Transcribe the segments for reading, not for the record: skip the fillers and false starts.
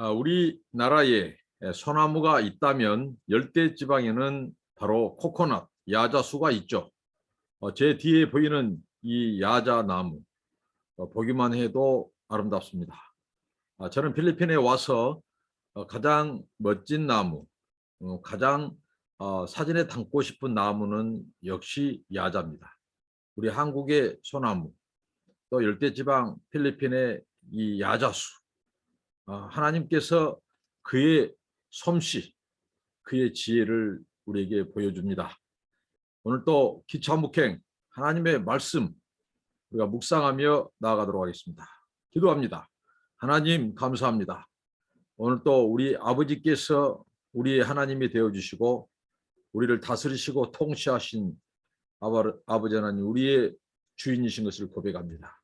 우리나라에 소나무가 있다면 열대 지방에는 바로 코코넛, 야자수가 있죠. 제 뒤에 보이는 이 야자나무, 보기만 해도 아름답습니다. 저는 필리핀에 와서 가장 멋진 나무, 가장 사진에 담고 싶은 나무는 역시 야자입니다. 우리 한국의 소나무, 또 열대지방 필리핀의 이 야자수, 하나님께서 그의 솜씨, 그의 지혜를 우리에게 보여줍니다. 오늘 또 기차묵행 하나님의 말씀 우리가 묵상하며 나아가도록 하겠습니다. 기도합니다. 하나님 감사합니다. 오늘 또 우리 아버지께서 우리의 하나님이 되어주시고 우리를 다스리시고 통치하신 아버지 하나님, 우리의 주인이신 것을 고백합니다.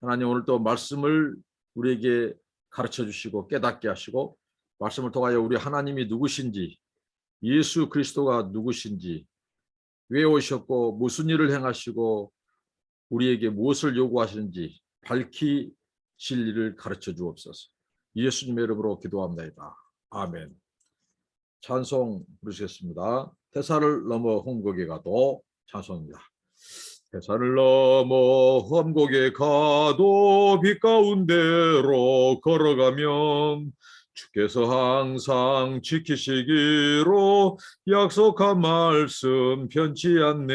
하나님, 오늘 또 말씀을 우리에게 가르쳐 주시고 깨닫게 하시고 말씀을 통하여 우리 하나님이 누구신지, 예수 그리스도가 누구신지, 왜 오셨고 무슨 일을 행하시고 우리에게 무엇을 요구하시는지 밝히실 일을 가르쳐 주옵소서. 예수님의 이름으로 기도합니다. 아멘. 찬송 부르시겠습니다. 태산을 넘어 험곡에 가도 찬송입니다. 태산을 넘어 험곡에 가도 빛 가운데로 걸어가면 주께서 항상 지키시기로 약속한 말씀 변치 않네.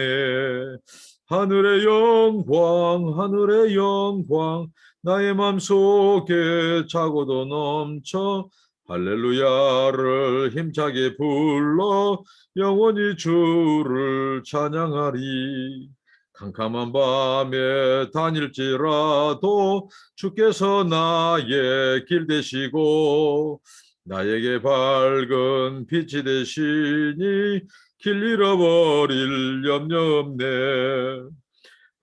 하늘의 영광, 하늘의 영광, 나의 맘속에 차고도 넘쳐 할렐루야를 힘차게 불러 영원히 주를 찬양하리. 캄캄한 밤에 다닐지라도 주께서 나의 길 되시고 나에게 밝은 빛이 되시니 길 잃어버릴 염려 없네.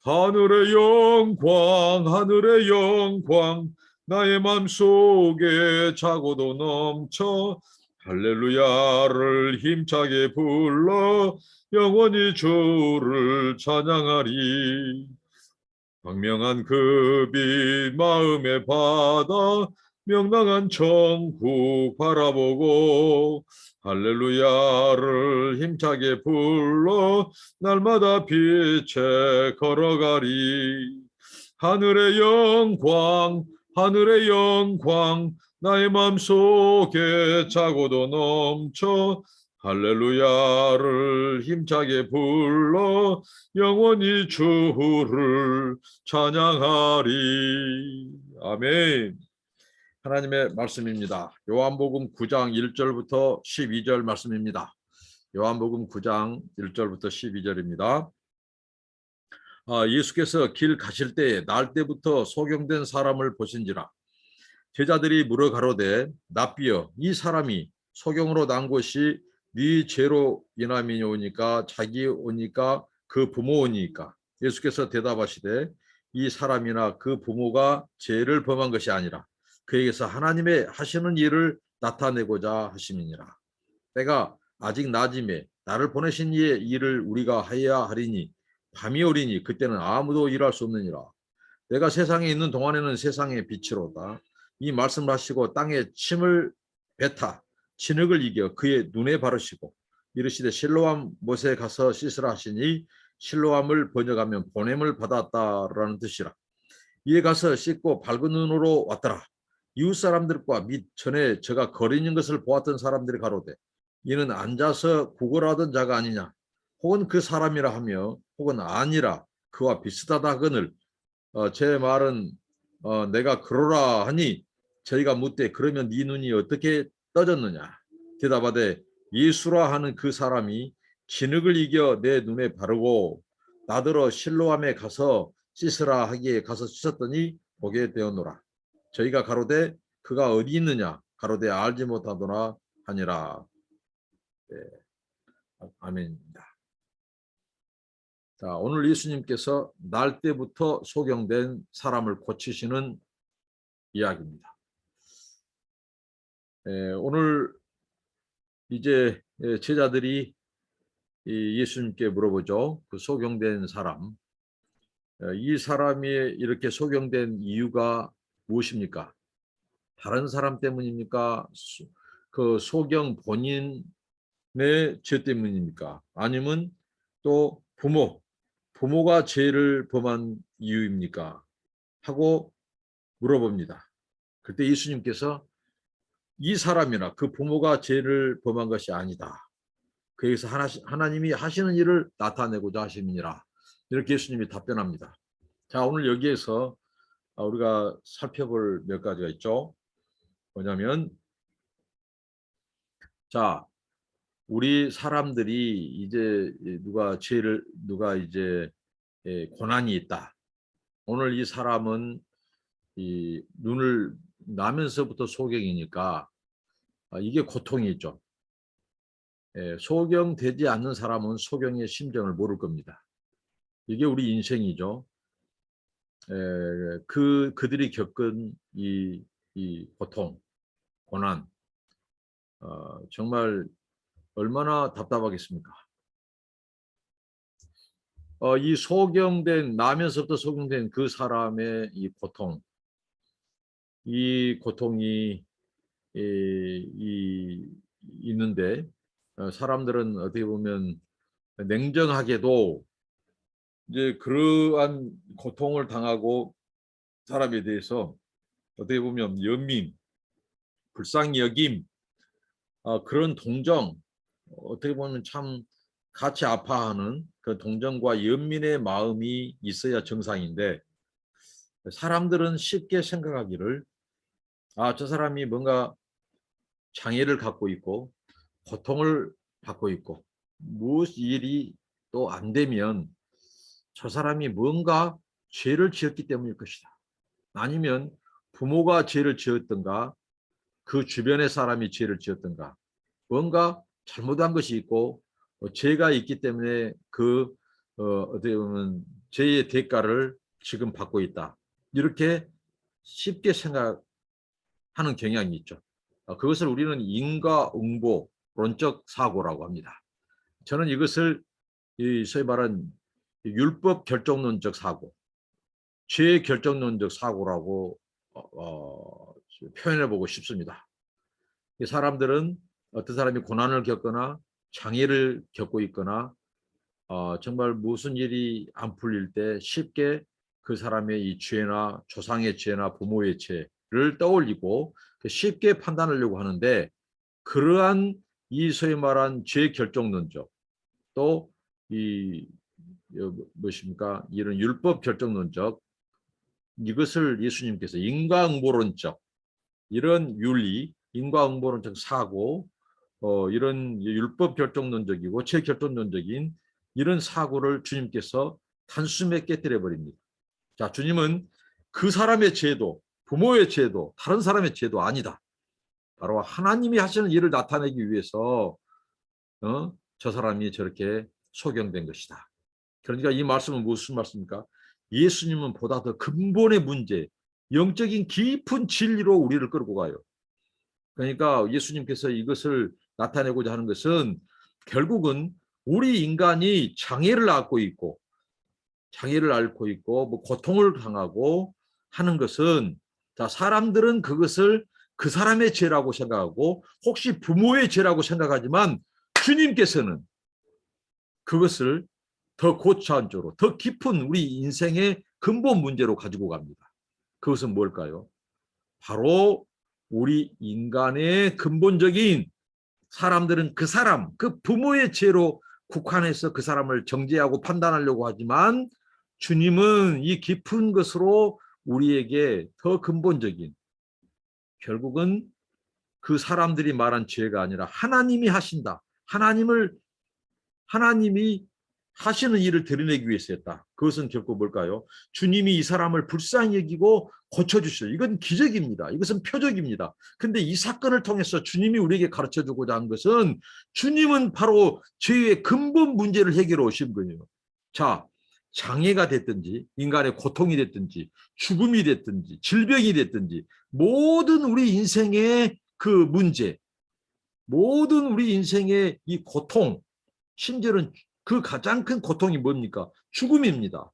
하늘의 영광, 하늘의 영광, 나의 맘속에 차고도 넘쳐 할렐루야를 힘차게 불러 영원히 주를 찬양하리. 광명한 그 빛 마음에 받아 명랑한 천국 바라보고 할렐루야를 힘차게 불러 날마다 빛에 걸어가리. 하늘의 영광, 하늘의 영광, 나의 맘속에 차고도 넘쳐 할렐루야를 힘차게 불러 영원히 주를 찬양하리. 아멘. 하나님의 말씀입니다. 요한복음 9장 1절부터 12절 말씀입니다. 요한복음 9장 1절부터 12절입니다. 예수께서 길 가실 때에 날 때부터 소경된 사람을 보신지라. 제자들이 물어 가로되 납비여, 이 사람이 소경으로 난 것이 네 죄로 인함이오니까 자기 오니까 그 부모 오니까. 예수께서 대답하시되 이 사람이나 그 부모가 죄를 범한 것이 아니라 그에게서 하나님의 하시는 일을 나타내고자 하심이니라. 때가 아직 낮임에 나를 보내신 이의 일을 우리가 하여야 하리니 밤이 오리니 그때는 아무도 일할 수 없느니라. 내가 세상에 있는 동안에는 세상의 빛이로다. 이 말씀을 하시고 땅에 침을 뱉아 진흙을 이겨 그의 눈에 바르시고 이르시되 실로암 못에 가서 씻으라 하시니 실로암을 번역하면 보냄을 받았다라는 뜻이라. 이에 가서 씻고 밝은 눈으로 왔더라. 이웃 사람들과 및 전에 저가 거리는 것을 보았던 사람들이 가로되 이는 앉아서 구걸하던 자가 아니냐, 혹은 그 사람이라 하며 혹은 아니라 그와 비슷하다 하거늘 제 말은 내가 그러라 하니 저희가 묻되 그러면 네 눈이 어떻게 떠졌느냐. 대답하되 예수라 하는 그 사람이 진흙을 이겨 내 눈에 바르고 나더러 실로암에 가서 씻으라 하기에 가서 씻었더니 보게 되었노라. 저희가 가로되 그가 어디 있느냐 가로되 알지 못하더라 하니라. 네. 아멘입니다. 자, 오늘 예수님께서 날 때부터 소경된 사람을 고치시는 이야기입니다. 오늘 이제 제자들이 예수님께 물어보죠. 그 소경된 사람, 이 사람이 이렇게 소경된 이유가 무엇입니까? 다른 사람 때문입니까? 그 소경 본인의 죄 때문입니까? 아니면 또 부모가 죄를 범한 이유입니까? 하고 물어봅니다. 그때 예수님께서 이 사람이나 그 부모가 죄를 범한 것이 아니다. 그래서 하나님이 하시는 일을 나타내고자 하심이니라. 이렇게 예수님이 답변합니다. 자, 오늘 여기에서 우리가 살펴볼 몇 가지가 있죠. 뭐냐면, 자, 우리 사람들이 이제 누가 이제 고난이 있다. 오늘 이 사람은 이 눈을 나면서부터 소경이니까 이게 고통이 있죠. 소경되지 않는 사람은 소경의 심정을 모를 겁니다. 이게 우리 인생이죠. 그들이 겪은 이 고통, 고난, 정말 얼마나 답답하겠습니까? 이 나면서부터 소경된 그 사람의 이 고통이 있는데, 사람들은 어떻게 보면 냉정하게도 이제 그러한 고통을 당하고 사람에 대해서 어떻게 보면 연민, 불쌍히 여김, 그런 동정, 어떻게 보면 참 같이 아파하는 그 동정과 연민의 마음이 있어야 정상인데, 사람들은 쉽게 생각하기를 저 사람이 뭔가 장애를 갖고 있고 고통을 받고 있고 무엇 일이 또 안 되면 저 사람이 뭔가 죄를 지었기 때문일 것이다. 아니면 부모가 죄를 지었던가 그 주변의 사람이 죄를 지었던가 뭔가 잘못한 것이 있고 죄가 있기 때문에 어떻게 보면 죄의 대가를 지금 받고 있다. 이렇게 쉽게 생각하는 경향이 있죠. 그것을 우리는 인과응보론적 사고라고 합니다. 저는 이것을 소위 말하는 율법 결정론적 사고, 죄 결정론적 사고라고 표현해보고 싶습니다. 사람들은 어떤 사람이 고난을 겪거나 장애를 겪고 있거나 정말 무슨 일이 안 풀릴 때 쉽게 그 사람의 이 죄나 조상의 죄나 부모의 죄를 떠올리고 쉽게 판단하려고 하는데, 그러한 이 소위 말한 죄 결정론적 또 무엇입니까? 이런 율법 결정론적, 이것을 예수님께서 인과응보론적 이런 윤리, 인과응보론적 사고, 이런 율법 결정론적이고 죄 결정론적인 이런 사고를 주님께서 단숨에 깨뜨려 버립니다. 자, 주님은 그 사람의 죄도 부모의 죄도 다른 사람의 죄도 아니다. 바로 하나님이 하시는 일을 나타내기 위해서 저 사람이 저렇게 소경된 것이다. 그러니까 이 말씀은 무슨 말씀입니까? 예수님은 보다 더 근본의 문제, 영적인 깊은 진리로 우리를 끌고 가요. 그러니까 예수님께서 이것을 나타내고자 하는 것은 결국은 우리 인간이 장애를 앓고 있고 뭐 고통을 당하고 하는 것은, 자, 사람들은 그것을 그 사람의 죄라고 생각하고 혹시 부모의 죄라고 생각하지만 주님께서는 그것을 더 고차원적으로 더 깊은 우리 인생의 근본 문제로 가지고 갑니다. 그것은 뭘까요? 바로 우리 인간의 근본적인, 사람들은 그 부모의 죄로 국한해서 그 사람을 정죄하고 판단하려고 하지만 주님은 이 깊은 것으로 우리에게 더 근본적인, 결국은 그 사람들이 말한 죄가 아니라 하나님이 하신다. 하나님이 하시는 일을 드러내기 위해서 했다. 그것은 결코 뭘까요? 주님이 이 사람을 불쌍히 여기고 고쳐주셔요. 이건 기적입니다. 이것은 표적입니다. 근데 이 사건을 통해서 주님이 우리에게 가르쳐주고자 한 것은, 주님은 바로 죄의 근본 문제를 해결해 오신 거예요. 자, 장애가 됐든지 인간의 고통이 됐든지 죽음이 됐든지 질병이 됐든지 모든 우리 인생의 그 문제, 모든 우리 인생의 이 고통, 심지어는 그 가장 큰 고통이 뭡니까? 죽음입니다.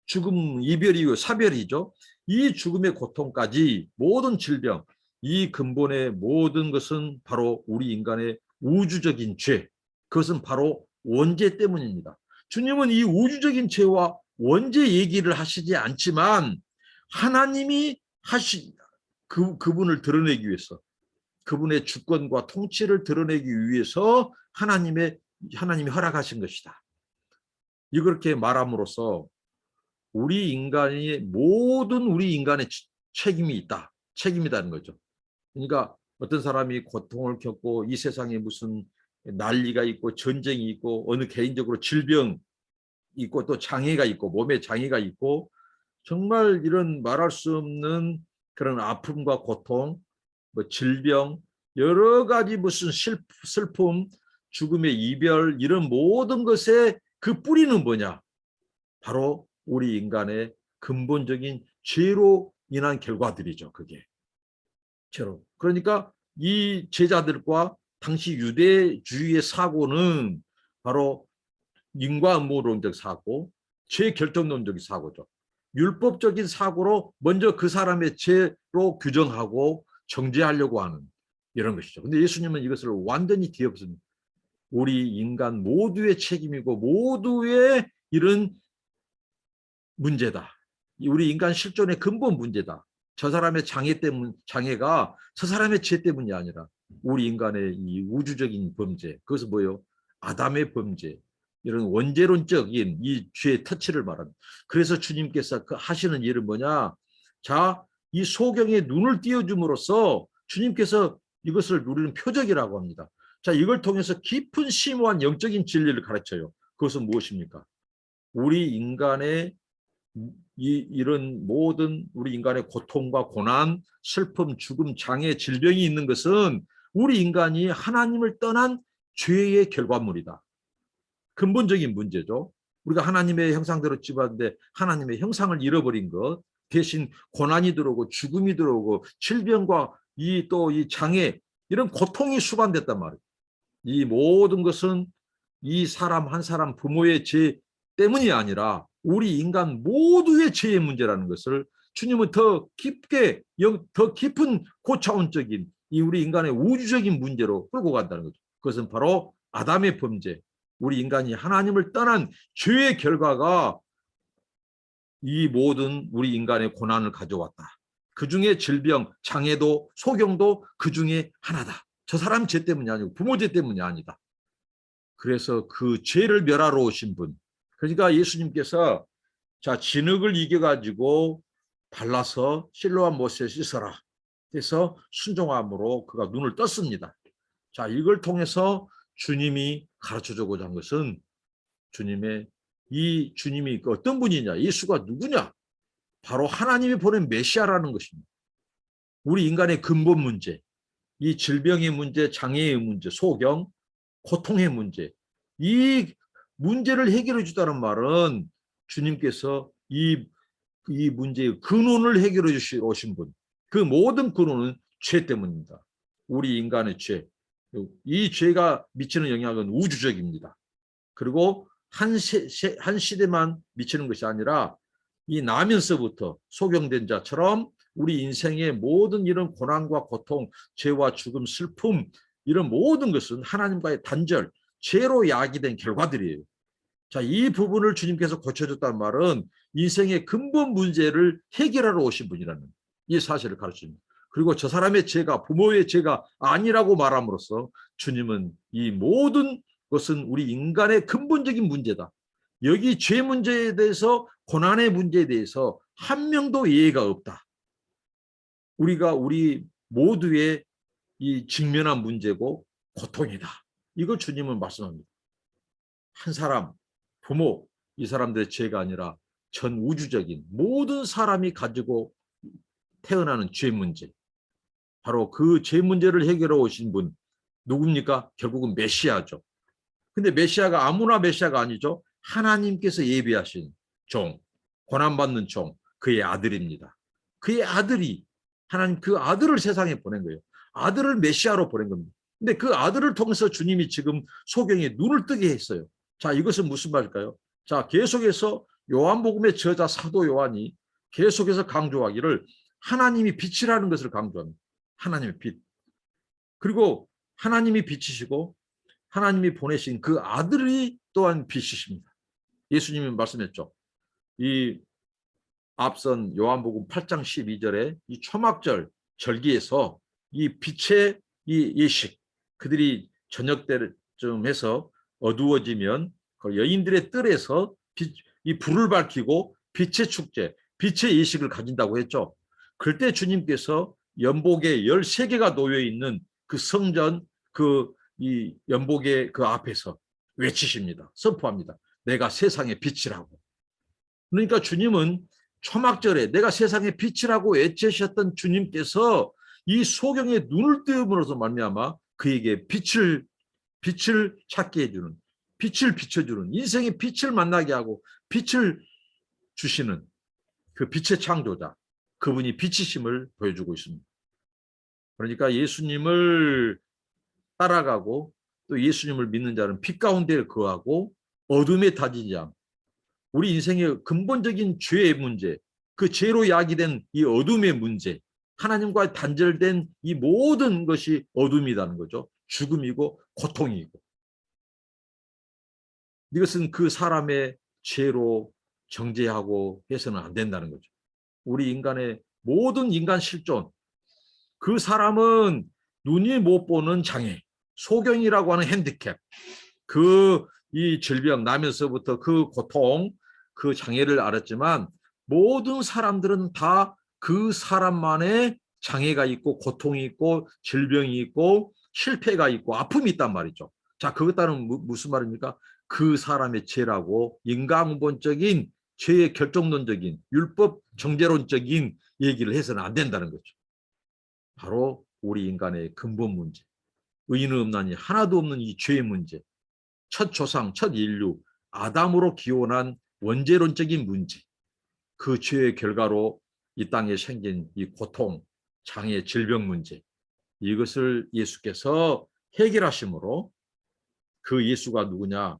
죽음, 이별이고 사별이죠. 이 죽음의 고통까지, 모든 질병, 이 근본의 모든 것은 바로 우리 인간의 우주적인 죄, 그것은 바로 원죄 때문입니다. 주님은 이 우주적인 죄와 원죄 얘기를 하시지 않지만 하나님이 그분을 드러내기 위해서, 그분의 주권과 통치를 드러내기 위해서 하나님이 허락하신 것이다. 이렇게 말함으로써 우리 인간의 책임이 있다. 책임이라는 거죠. 그러니까 어떤 사람이 고통을 겪고 이 세상에 무슨 난리가 있고 전쟁이 있고 어느 개인적으로 질병 있고 또 장애가 있고 몸에 장애가 있고 정말 이런 말할 수 없는 그런 아픔과 고통, 뭐 질병, 여러 가지 무슨 슬픔, 죽음의 이별, 이런 모든 것의 그 뿌리는 뭐냐? 바로 우리 인간의 근본적인 죄로 인한 결과들이죠. 그게 죄로. 그러니까 이 제자들과 당시 유대주의의 사고는 바로 인과응보론적 사고, 죄결정론적 사고죠. 율법적인 사고로 먼저 그 사람의 죄로 규정하고 정죄하려고 하는 이런 것이죠. 근데 예수님은 이것을 완전히 뒤엎습니다. 우리 인간 모두의 책임이고 모두의 이런 문제다. 우리 인간 실존의 근본 문제다. 저 사람의 장애가 저 사람의 죄 때문이 아니라 우리 인간의 이 우주적인 범죄, 그것은 뭐예요? 아담의 범죄, 이런 원죄론적인 이 죄의 터치를 말합니다. 그래서 주님께서 하시는 일은 뭐냐? 자, 이 소경에 눈을 띄워줌으로써 주님께서 이것을 누리는 표적이라고 합니다. 자, 이걸 통해서 깊은 심오한 영적인 진리를 가르쳐요. 그것은 무엇입니까? 우리 인간의 이런 모든 우리 인간의 고통과 고난, 슬픔, 죽음, 장애, 질병이 있는 것은 우리 인간이 하나님을 떠난 죄의 결과물이다. 근본적인 문제죠. 우리가 하나님의 형상대로 지었는데 하나님의 형상을 잃어버린 것, 대신 고난이 들어오고 죽음이 들어오고 질병과 이 장애, 이런 고통이 수반됐단 말이에요. 이 모든 것은 이 사람 한 사람 부모의 죄 때문이 아니라 우리 인간 모두의 죄의 문제라는 것을 주님은 더 깊은 고차원적인 이 우리 인간의 우주적인 문제로 끌고 간다는 거죠. 그것은 바로 아담의 범죄, 우리 인간이 하나님을 떠난 죄의 결과가 이 모든 우리 인간의 고난을 가져왔다. 그중에 질병, 장애도, 소경도 그중에 하나다. 저 사람 죄 때문이 아니고 부모 죄 때문이 아니다. 그래서 그 죄를 멸하러 오신 분, 그러니까 예수님께서 자, 진흙을 이겨가지고 발라서 실로암 못에 씻어라. 그래서 순종함으로 그가 눈을 떴습니다. 자, 이걸 통해서 주님이 가르쳐주고자 한 것은 주님이 어떤 분이냐, 예수가 누구냐, 바로 하나님이 보낸 메시아라는 것입니다. 우리 인간의 근본 문제, 이 질병의 문제, 장애의 문제, 소경, 고통의 문제, 이 문제를 해결해 주다는 말은 주님께서 이 문제의 근원을 해결해 주시러 오신 분, 그 모든 근원은 죄 때문입니다. 우리 인간의 죄, 이 죄가 미치는 영향은 우주적입니다. 그리고 한 시대만 미치는 것이 아니라 이 나면서부터 소경된 자처럼 우리 인생의 모든 이런 고난과 고통, 죄와 죽음, 슬픔, 이런 모든 것은 하나님과의 단절, 죄로 야기된 결과들이에요. 자, 이 부분을 주님께서 고쳐줬다는 말은 인생의 근본 문제를 해결하러 오신 분이라는 이 사실을 가르칩니다. 그리고 저 사람의 죄가 부모의 죄가 아니라고 말함으로써 주님은 이 모든 것은 우리 인간의 근본적인 문제다. 여기 죄 문제에 대해서, 고난의 문제에 대해서 한 명도 예외가 없다. 우리 모두의 이 직면한 문제고 고통이다. 이거 주님은 말씀합니다. 한 사람, 부모, 이 사람들의 죄가 아니라 전 우주적인 모든 사람이 가지고 태어나는 죄 문제. 바로 그 죄 문제를 해결해 오신 분 누굽니까? 결국은 메시아죠. 근데 메시아가 아무나 메시아가 아니죠. 하나님께서 예비하신 종, 고난받는 종, 그의 아들입니다. 그의 아들이, 하나님 그 아들을 세상에 보낸 거예요. 아들을 메시아로 보낸 겁니다. 근데 그 아들을 통해서 주님이 지금 소경의 눈을 뜨게 했어요. 자, 이것은 무슨 말일까요? 자, 계속해서 요한복음의 저자 사도 요한이 계속해서 강조하기를 하나님이 빛이라는 것을 강조합니다. 하나님의 빛. 그리고 하나님이 빛이시고 하나님이 보내신 그 아들이 또한 빛이십니다. 예수님이 말씀했죠. 이 앞선 요한복음 8장 12절에 이 초막절 절기에서 이 빛의 이 예식, 그들이 저녁 때쯤 해서 어두워지면 여인들의 뜰에서 이 불을 밝히고 빛의 축제, 빛의 예식을 가진다고 했죠. 그때 주님께서 연복에 13개가 놓여 있는 그 성전, 이 연복의 그 앞에서 외치십니다. 선포합니다. 내가 세상의 빛이라고. 그러니까 주님은 초막절에 내가 세상의 빛이라고 외치셨던 주님께서 이 소경의 눈을 띄움으로써 말미암아 그에게 빛을 찾게 해주는, 빛을 비춰주는, 인생의 빛을 만나게 하고 빛을 주시는 그 빛의 창조자, 그분이 빛이심을 보여주고 있습니다. 그러니까 예수님을 따라가고 또 예수님을 믿는 자는 빛 가운데 거하고 어둠에 다지지 않고, 우리 인생의 근본적인 죄의 문제, 그 죄로 야기된 이 어둠의 문제, 하나님과 단절된 이 모든 것이 어둠이라는 거죠. 죽음이고 고통이고, 이것은 그 사람의 죄로 정죄하고 해서는 안 된다는 거죠. 우리 인간의 모든 인간 실존, 그 사람은 눈이 못 보는 장애, 소경이라고 하는 핸디캡, 이 질병 나면서부터 그 고통, 그 장애를 알았지만 모든 사람들은 다 그 사람만의 장애가 있고 고통이 있고 질병이 있고 실패가 있고 아픔이 있단 말이죠. 자, 그것 따른 무슨 말입니까? 그 사람의 죄라고 인간본적인 죄의 결정론적인 율법 정죄론적인 얘기를 해서는 안 된다는 거죠. 바로 우리 인간의 근본 문제, 의인은 없나니 하나도 없는 이 죄의 문제, 첫 조상, 첫 인류, 아담으로 기원한 원죄론적인 문제, 그 죄의 결과로 이 땅에 생긴 이 고통, 장애, 질병 문제, 이것을 예수께서 해결하심으로 그 예수가 누구냐?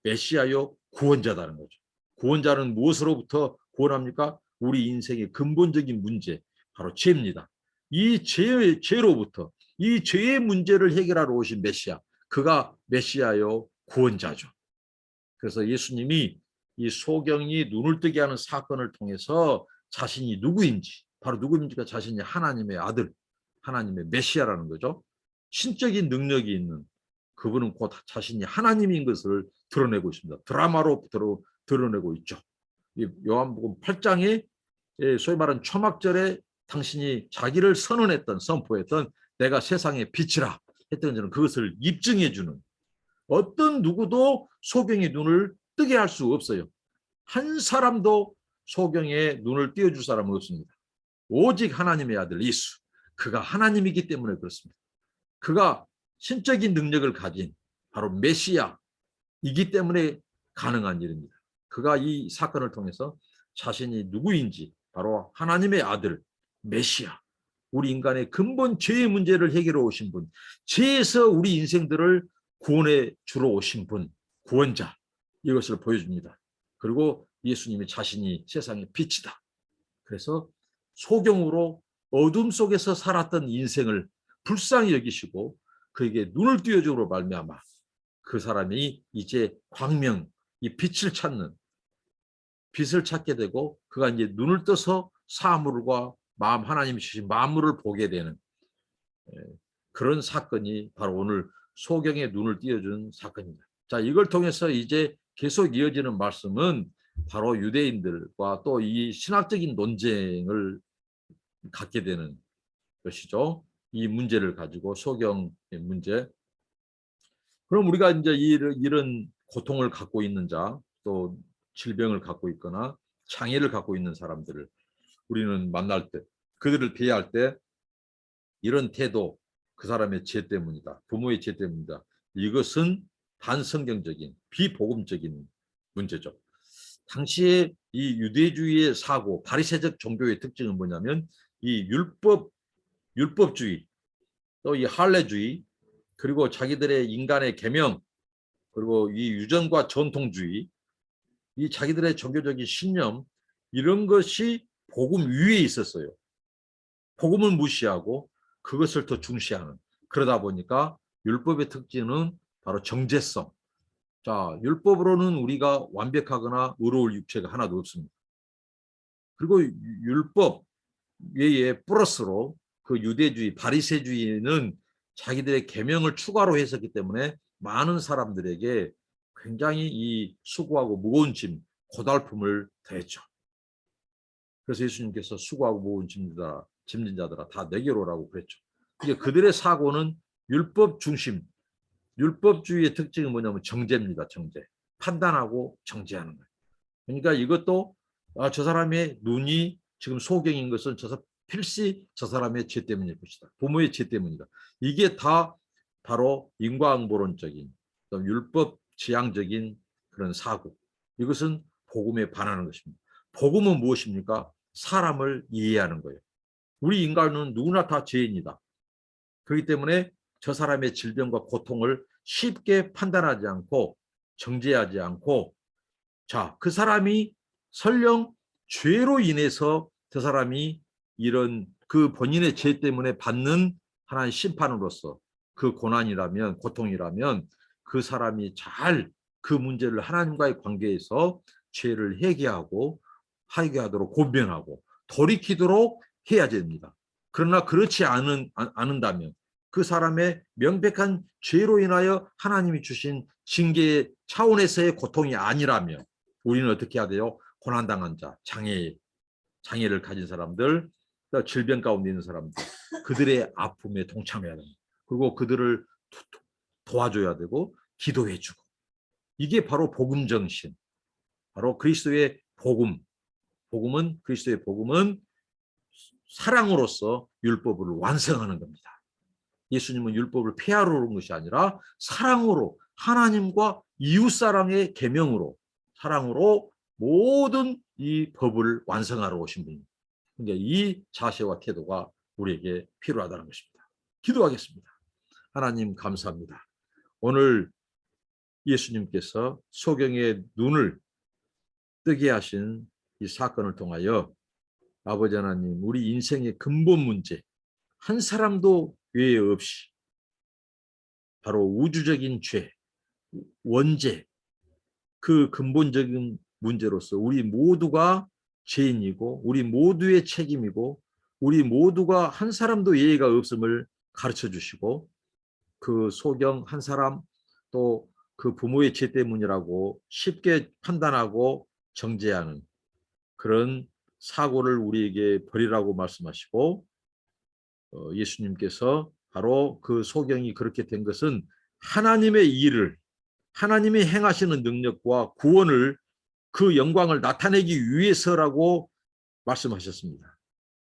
메시아요, 구원자다는 거죠. 구원자는 무엇으로부터 구원합니까? 우리 인생의 근본적인 문제, 바로 죄입니다. 이 죄로부터, 이 죄의 문제를 해결하러 오신 메시아, 그가 메시아요, 구원자죠. 그래서 예수님이 이 소경이 눈을 뜨게 하는 사건을 통해서 자신이 누구인지, 바로 누구입니까? 자신이 하나님의 아들, 하나님의 메시아라는 거죠. 신적인 능력이 있는 그분은 곧 자신이 하나님인 것을 드러내고 있습니다. 드라마로 드러내고 있죠. 요한복음 8장에 소위 말하는 초막절에 당신이 자기를 선언했던, 선포했던 내가 세상의 빛이라 했던 것은 그것을 입증해주는, 어떤 누구도 소경의 눈을 뜨게 할 수 없어요. 한 사람도 소경의 눈을 띄워줄 사람은 없습니다. 오직 하나님의 아들 예수, 그가 하나님이기 때문에 그렇습니다. 그가 신적인 능력을 가진 바로 메시아이기 때문에 가능한 일입니다. 그가 이 사건을 통해서 자신이 누구인지, 바로 하나님의 아들 메시아, 우리 인간의 근본 죄의 문제를 해결해 오신 분, 죄에서 우리 인생들을 구원해 주러 오신 분, 구원자, 이것을 보여줍니다. 그리고 예수님이 자신이 세상의 빛이다. 그래서 소경으로 어둠 속에서 살았던 인생을 불쌍히 여기시고 그에게 눈을 띄워주므로 말미암아 그 사람이 이제 광명, 이 빛을 찾게 되고 그가 이제 눈을 떠서 사물과 마음, 하나님이 주신 만물을 보게 되는 그런 사건이 바로 오늘 소경의 눈을 띄워준 사건입니다. 자, 이걸 통해서 이제 계속 이어지는 말씀은 바로 유대인들과 또 이 신학적인 논쟁을 갖게 되는 것이죠. 이 문제를 가지고 소경의 문제. 그럼 우리가 이제 이런 고통을 갖고 있는 자, 또 질병을 갖고 있거나 장애를 갖고 있는 사람들을 우리는 만날 때, 그들을 대할 때 이런 태도, 그 사람의 죄 때문이다, 부모의 죄 때문이다, 이것은 반성경적인 비복음적인 문제죠. 당시에 이 유대주의의 사고, 바리새적 종교의 특징은 뭐냐면 이 율법주의, 또 이 할례주의, 그리고 자기들의 인간의 계명, 그리고 이 유전과 전통주의, 이 자기들의 종교적인 신념, 이런 것이 복음 위에 있었어요. 복음을 무시하고 그것을 더 중시하는, 그러다 보니까 율법의 특징은 바로 정죄성. 자, 율법으로는 우리가 완벽하거나 의로울 육체가 하나도 없습니다. 그리고 율법 외에 플러스로 그 유대주의, 바리새주의는 자기들의 계명을 추가로 했었기 때문에 많은 사람들에게 굉장히 이 수고하고 무거운 짐, 고달픔을 더했죠. 그래서 예수님께서 수고하고 무거운 짐진 자들아 다 내게로 오라고 그랬죠. 이게 그들의 사고는 율법 중심, 율법주의의 특징이 뭐냐면 정죄입니다. 정죄. 판단하고 정죄하는 거예요. 그러니까 이것도 저 사람의 눈이 지금 소경인 것은 필시 저 사람의 죄 때문일 것이다. 부모의 죄 때문이다. 이게 다 바로 인과응보론적인 율법 지향적인 그런 사고. 이것은 복음에 반하는 것입니다. 복음은 무엇입니까? 사람을 이해하는 거예요. 우리 인간은 누구나 다 죄인이다. 그렇기 때문에 저 사람의 질병과 고통을 쉽게 판단하지 않고 정죄하지 않고, 자, 그 사람이 설령 죄로 인해서 저 사람이 이런 그 본인의 죄 때문에 받는 하나의 심판으로서 그 고난이라면, 고통이라면 그 사람이 잘 그 문제를 하나님과의 관계에서 죄를 회개하도록 권면하고 돌이키도록 해야 됩니다. 그러나 그렇지 않은다면 그 사람의 명백한 죄로 인하여 하나님이 주신 징계 차원에서의 고통이 아니라면 우리는 어떻게 해야 돼요? 고난당한 자, 장애를 가진 사람들, 질병 가운데 있는 사람들, 그들의 아픔에 동참해야 됩니다. 그리고 그들을 도와줘야 되고 기도해주고, 이게 바로 복음 정신, 바로 그리스도의 복음. 그리스도의 복음은 사랑으로서 율법을 완성하는 겁니다. 예수님은 율법을 폐하러 온 것이 아니라 사랑으로, 하나님과 이웃사랑의 계명으로, 사랑으로 모든 이 법을 완성하러 오신 분입니다. 그러니까 이 자세와 태도가 우리에게 필요하다는 것입니다. 기도하겠습니다. 하나님 감사합니다. 오늘 예수님께서 소경의 눈을 뜨게 하신 이 사건을 통하여 아버지 하나님, 우리 인생의 근본 문제, 한 사람도 외에 없이 바로 우주적인 죄, 원죄, 그 근본적인 문제로서 우리 모두가 죄인이고 우리 모두의 책임이고 우리 모두가 한 사람도 예의가 없음을 가르쳐 주시고, 그 소경 한 사람 또 그 부모의 죄 때문이라고 쉽게 판단하고 정죄하는 그런 사고를 우리에게 버리라고 말씀하시고, 예수님께서 바로 그 소경이 그렇게 된 것은 하나님의 일을, 하나님이 행하시는 능력과 구원을, 그 영광을 나타내기 위해서라고 말씀하셨습니다.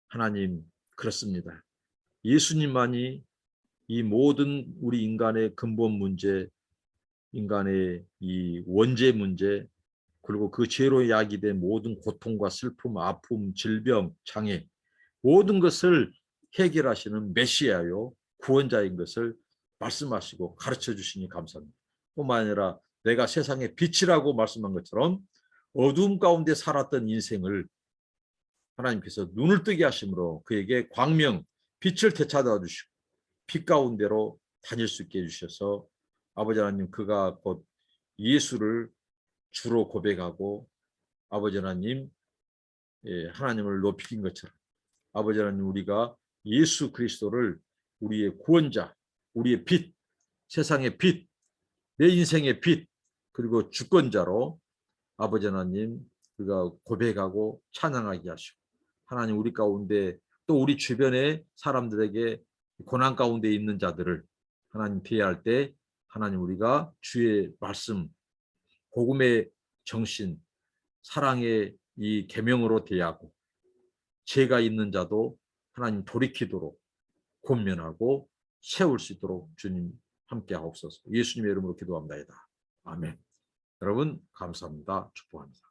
하나님, 그렇습니다. 예수님만이 이 모든 우리 인간의 근본 문제, 인간의 이 원죄 문제, 그리고 그 죄로 야기된 모든 고통과 슬픔, 아픔, 질병, 장애, 모든 것을 해결하시는 메시아요, 구원자인 것을 말씀하시고 가르쳐 주시니 감사합니다. 뿐만 아니라 내가 세상의 빛이라고 말씀한 것처럼 어두움 가운데 살았던 인생을 하나님께서 눈을 뜨게 하심으로 그에게 광명, 빛을 되찾아 주시고 빛 가운데로 다닐 수 있게 해주셔서 아버지 하나님, 그가 곧 예수를 주로 고백하고 아버지 하나님, 하나님을 높이긴 것처럼 아버지 하나님, 우리가 예수 그리스도를 우리의 구원자, 우리의 빛, 세상의 빛, 내 인생의 빛, 그리고 주권자로 아버지 하나님, 우리가 고백하고 찬양하게 하시고, 하나님 우리 가운데 또 우리 주변의 사람들에게 고난 가운데 있는 자들을 하나님 대할 때 하나님, 우리가 주의 말씀, 복음의 정신, 사랑의 이 계명으로 대하고 죄가 있는 자도 하나님 돌이키도록 권면하고 세울 수 있도록 주님 함께 하옵소서. 예수님의 이름으로 기도합니다. 아멘. 여러분 감사합니다. 축복합니다.